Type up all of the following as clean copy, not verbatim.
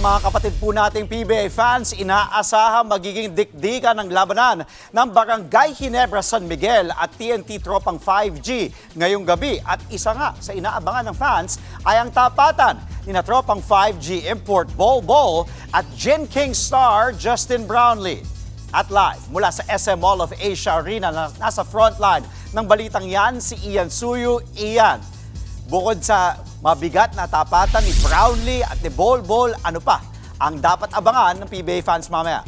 mga kapatid po nating PBA fans, inaasahan magiging dikdikan ng labanan ng Barangay Ginebra San Miguel at TNT Tropang 5G ngayong gabi. At isa nga sa inaabangan ng fans ay ang tapatan ni na Tropang 5G import Bol Bol at Gin King star Justin Brownlee. At live mula sa SM Mall of Asia Arena na nasa frontline ng balitang yan si Ian Suyu. Ian, bukod sa mabigat na tapatan ni Brownlee at ni Bol Bol, ano pa ang dapat abangan ng PBA fans mamaya?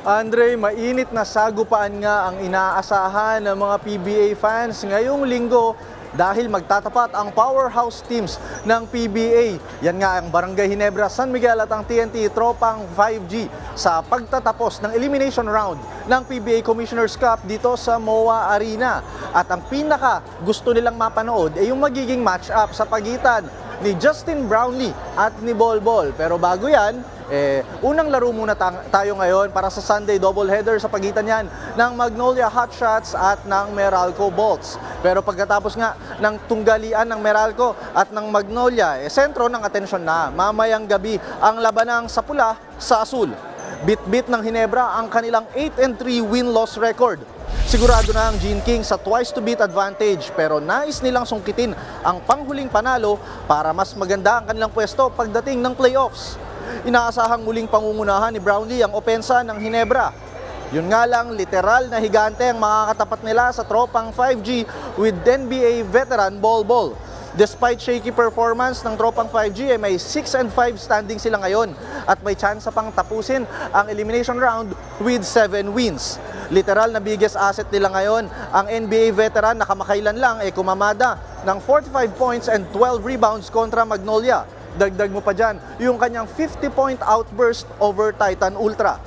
Andre, mainit na sagupaan nga ang inaasahan ng mga PBA fans ngayong linggo dahil magtatapat ang powerhouse teams ng PBA. Yan nga ang Barangay Ginebra San Miguel at ang TNT Tropang 5G sa pagtatapos ng elimination round ng PBA Commissioner's Cup dito sa MOA Arena. At ang pinaka gusto nilang mapanood ay yung magiging match-up sa pagitan ni Justin Brownlee at ni Bol Bol. Pero bago yan, unang laro muna tayo ngayon para sa Sunday doubleheader sa pagitan yan ng Magnolia Hotshots at ng Meralco Bolts. Pero pagkatapos nga ng tunggalian ng Meralco at ng Magnolia, sentro ng atensyon na mamayang gabi ang labanang sa pula sa asul. Bit-bit ng Ginebra ang kanilang 8-3 win-loss record. Sigurado na ang Gin King sa twice-to-beat advantage pero nais nilang sungkitin ang panghuling panalo para mas maganda ang kanilang pwesto pagdating ng playoffs. Inaasahang muling pangungunahan ni Brownlee ang opensa ng Ginebra. Yun nga lang, literal na higante ang makakatapat nila sa Tropang 5G with NBA veteran Bol Bol. Despite shaky performance ng Tropang 5G, may 6-5 standing sila ngayon at may chance pang tapusin ang elimination round with 7 wins. Literal na biggest asset nila ngayon, ang NBA veteran na kamakailan lang kumamada ng 45 points and 12 rebounds kontra Magnolia. Dagdag mo pa dyan, yung kanyang 50-point outburst over Titan Ultra.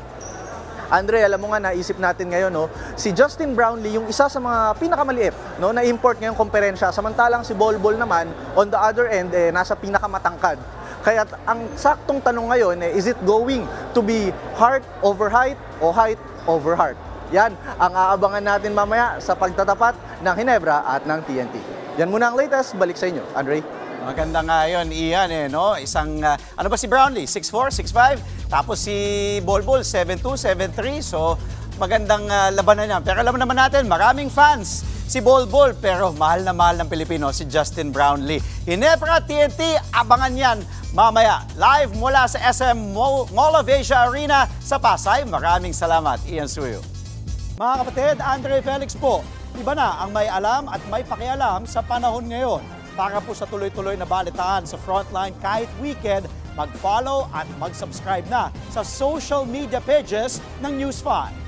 Andre, alam mo nga, naisip natin ngayon, no, si Justin Brownlee, yung isa sa mga pinakamaliit, no, na import ngayong komperensya, samantalang si Bol Bol naman, on the other end, nasa pinakamatangkad. Kaya ang saktong tanong ngayon, is it going to be heart over height o height over heart? Yan ang aabangan natin mamaya sa pagtatapat ng Ginebra at ng TNT. Yan muna ang latest. Balik sa inyo, Andre. Maganda nga yun, Ian, no? Isang, ano ba si Brownlee? 6'4", 6'5"? Tapos si Bol Bol, 7'2", 7'3". So, magandang labanan yan. Pero alam naman natin, maraming fans si Bol Bol. Pero mahal na mahal ng Pilipino si Justin Brownlee. Ginebra TNT, abangan yan mamaya. Live mula sa SM Mall of Asia Arena sa Pasay. Maraming salamat, Ian Suyo. Mga kapatid, Andre Felix po. Iba na ang may alam at may pakialam sa panahon ngayon. Para po sa tuloy-tuloy na balitaan sa Frontline kahit weekend, mag-follow at mag-subscribe na sa social media pages ng News 5.